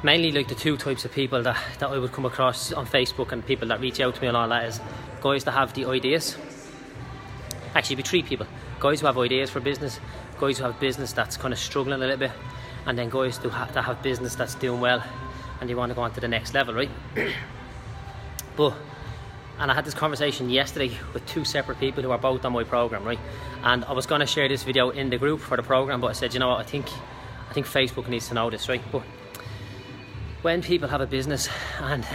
mainly like the two types of people that I would come across on Facebook and people that reach out to me and all that is guys that have the ideas. Actually, it'd be three people: guys who have ideas for business, guys who have business that's kind of struggling a little bit, and then guys that have business that's doing well and they want to go on to the next level, right? And I had this conversation yesterday with two separate people who are both on my program, right? And I was going to share this video in the group for the program, but I said, you know what, I think Facebook needs to know this, right? But when people have a business and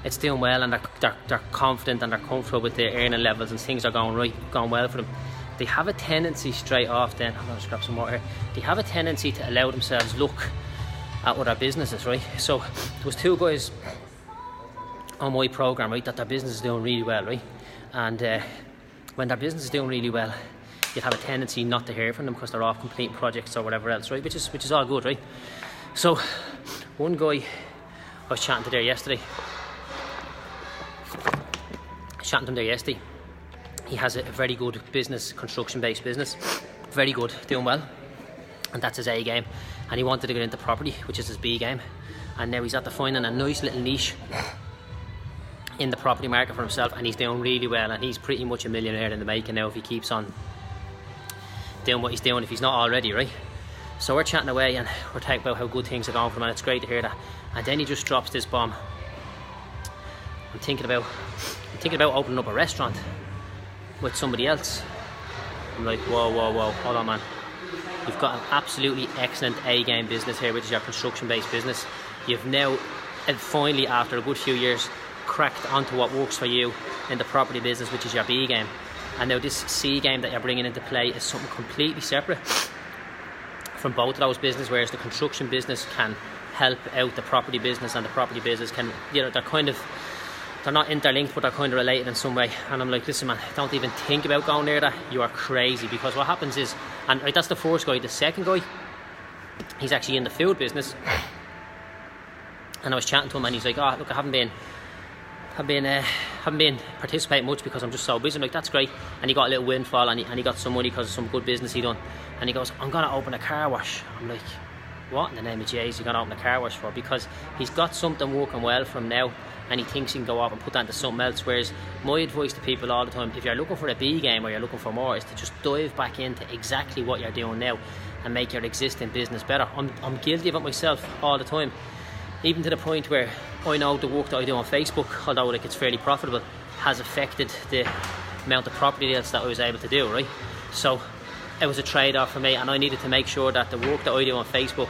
it's doing well and they're confident and they're comfortable with their earning levels and things are going well for them, they have a tendency straight off then, I'm going to just grab some water here, they have a tendency to allow themselves look at other businesses, right? So there was two guys on my program, right, that their business is doing really well, right? And when their business is doing really well, you'd have a tendency not to hear from them because they're off completing projects or whatever else, right? Which is all good, right? So one guy I was chatting to there yesterday, he has a very good business, construction-based business, very good, doing well, and that's his A game. And he wanted to get into property, which is his B game. And now he's after finding a nice little niche in the property market for himself, and he's doing really well, and he's pretty much a millionaire in the making now if he keeps on doing what he's doing, if he's not already, right? So we're chatting away and we're talking about how good things are going for him, and it's great to hear that. And then he just drops this bomb: I'm thinking about opening up a restaurant with somebody else. I'm like, whoa, hold on, man. You've got an absolutely excellent A-game business here, which is your construction-based business. You've now, and finally, after a good few years, cracked onto what works for you in the property business, which is your B game. And now this C game that you're bringing into play is something completely separate from both of those businesses, whereas the construction business can help out the property business, and the property business can, you know, they're not interlinked, but they're kind of related in some way. And I'm like, listen, man, don't even think about going near that. You are crazy. Because what happens is, and right, that's the first guy. The second guy, he's actually in the food business, and I was chatting to him, and he's like, oh, look, I haven't been participating much because I'm just so busy. I'm like, that's great. And he got a little windfall, and he got some money because of some good business he done. And he goes, I'm gonna open a car wash. I'm like, what in the name of Jesus are you gonna open a car wash for? Because he's got something working well for him now, and he thinks he can go off and put that into something else. Whereas my advice to people all the time, if you're looking for a B game or you're looking for more, is to just dive back into exactly what you're doing now and make your existing business better. I'm guilty of it myself all the time, even to the point where I know the work that I do on Facebook, although like it's fairly profitable, has affected the amount of property deals that I was able to do, right? So it was a trade-off for me, and I needed to make sure that the work that I do on Facebook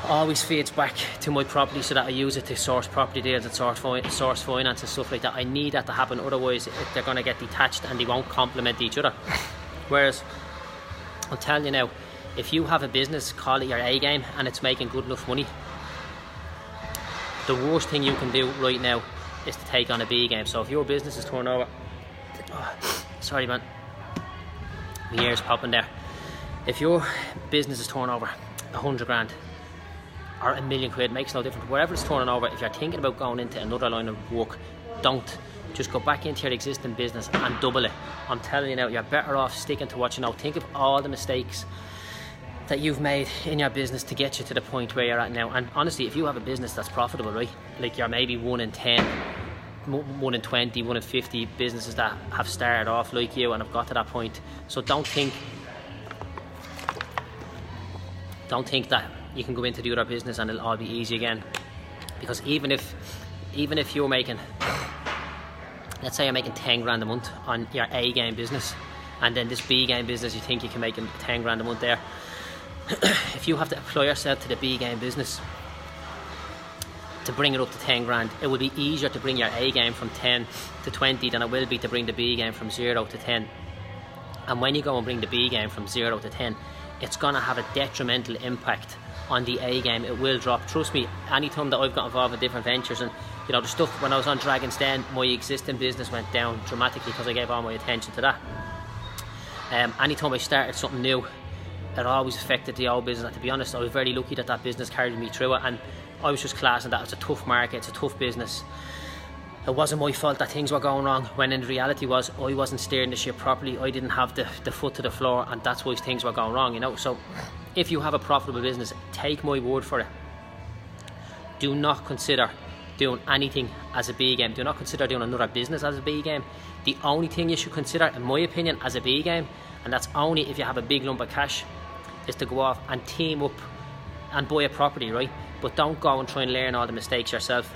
always feeds back to my property, so that I use it to source property deals and source finance and stuff like that. I need that to happen, otherwise they're going to get detached and they won't complement each other. Whereas I'll tell you now, if you have a business, call it your A game, and it's making good enough money, the worst thing you can do right now is to take on a B game. So if your business is turning over, sorry man, my ear's popping there. If your business is turning over 100 grand or £1 million quid, makes no difference. Whatever it's turning over, if you're thinking about going into another line of work, don't. Just go back into your existing business and double it. I'm telling you now, you're better off sticking to what you know. Think of all the mistakes that you've made in your business to get you to the point where you're at now. And honestly, if you have a business that's profitable, right, like you're maybe 1 in 10, 1 in 20, 1 in 50 businesses that have started off like you and have got to that point. So don't think that you can go into the other business and it'll all be easy again. Because even if you're making, let's say you're making 10 grand a month on your A game business, and then this B game business, you think you can make 10 grand a month there. If you have to apply yourself to the B game business to bring it up to 10 grand, it will be easier to bring your A game from 10 to 20 than it will be to bring the B game from 0 to 10. And when you go and bring the B game from 0 to 10, it's going to have a detrimental impact on the A game. It will drop. Trust me, anytime that I've got involved in different ventures, and you know, the stuff when I was on Dragon's Den, my existing business went down dramatically because I gave all my attention to that. Anytime I started something new, it always affected the old business. And to be honest, I was very lucky that that business carried me through it, and I was just classing that it's a tough market, it's a tough business. It wasn't my fault that things were going wrong, when in reality was I wasn't steering the ship properly. I didn't have the foot to the floor, and that's why things were going wrong, you know. So if you have a profitable business, take my word for it, do not consider doing anything as a B game. Do not consider doing another business as a B game. The only thing you should consider, in my opinion, as a B game, and that's only if you have a big lump of cash, is to go off and team up and buy a property, right? But don't go and try and learn all the mistakes yourself.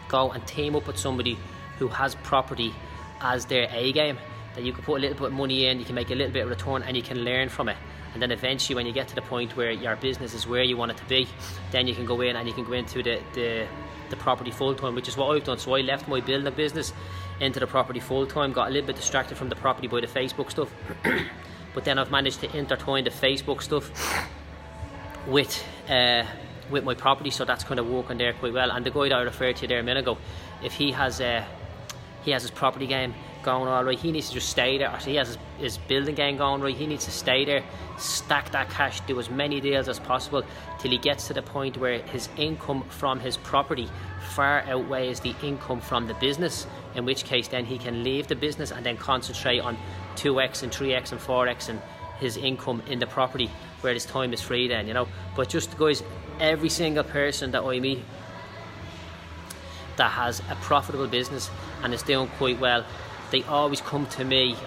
Go and team up with somebody who has property as their A game, that you can put a little bit of money in, you can make a little bit of return, and you can learn from it. And then eventually, when you get to the point where your business is where you want it to be, then you can go in and you can go into the property full time, which is what I've done. So I left my building business into the property full time, got a little bit distracted from the property by the Facebook stuff, but then I've managed to intertwine the Facebook stuff with my property, so that's kind of working there quite well. And the guy that I referred to there a minute ago, if he has his property game going all right, he needs to just stay there. Actually, he has his building game going right, he needs to stay there, stack that cash, do as many deals as possible till he gets to the point where his income from his property far outweighs the income from the business, in which case then he can leave the business and then concentrate on 2x and 3x and 4x and his income in the property, where his time is free then, you know. But just, guys, every single person that I meet that has a profitable business and is doing quite well, they always come to me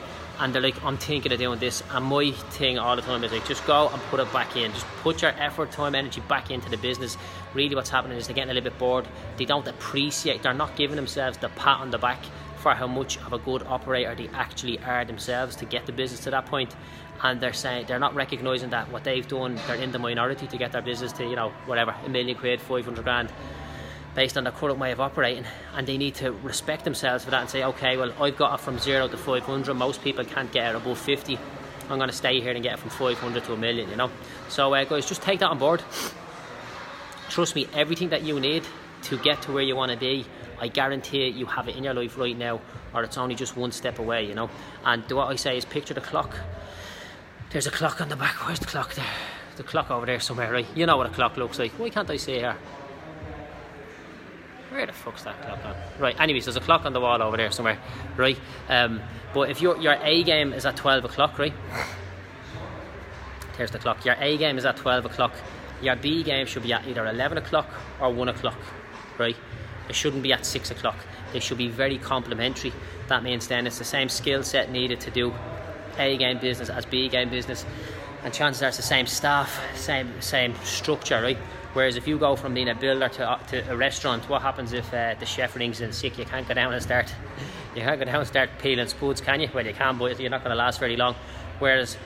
and they're like, I'm thinking of doing this. And my thing all the time is like, just go and put it back in. Just put your effort, time, energy back into the business. Really what's happening is they're getting a little bit bored. They don't appreciate, they're not giving themselves the pat on the back for how much of a good operator they actually are themselves to get the business to that point. And they're saying, they're not recognising that what they've done, they're in the minority to get their business to, you know, whatever, £1 million, 500 grand, based on their current way of operating. And they need to respect themselves for that and say, okay, well, I've got it from 0 to 500. Most people can't get it above 50. I'm going to stay here and get it from 500 to $1 million, you know. So guys, just take that on board. Trust me, everything that you need to get to where you want to be, I guarantee you have it in your life right now, or it's only just one step away, you know. And what I say is, picture the clock. There's a clock on the back. Where's the clock there? The clock over there somewhere, right? You know what a clock looks like. Why can't I see here? Where the fuck's that clock on? Right, anyways, there's a clock on the wall over there somewhere, right? But if your A game is at 12 o'clock, right? There's the clock. Your A game is at 12 o'clock. Your B game should be at either 11 o'clock or 1 o'clock, right? It shouldn't be at 6 o'clock. They should be very complementary. That means then it's the same skill set needed to do A game business as B game business, and chances are it's the same staff, same structure, right? Whereas if you go from being a builder to a restaurant, what happens if the chef rings in sick? You can't go down and start peeling spuds, can you? Well, you can, but you're not going to last very long. Whereas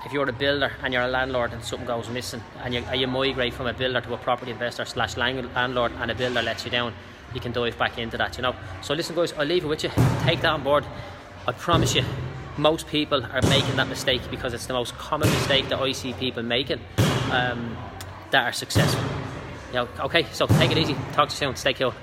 if you're a builder and you're a landlord and something goes missing, and you migrate from a builder to a property investor / landlord, and a builder lets you down, you can dive back into that, you know. So listen, guys, I'll leave it with you. Take that on board. I promise you, most people are making that mistake because it's the most common mistake that I see people making that are successful. You know, okay, so take it easy. Talk to you soon. Stay cool.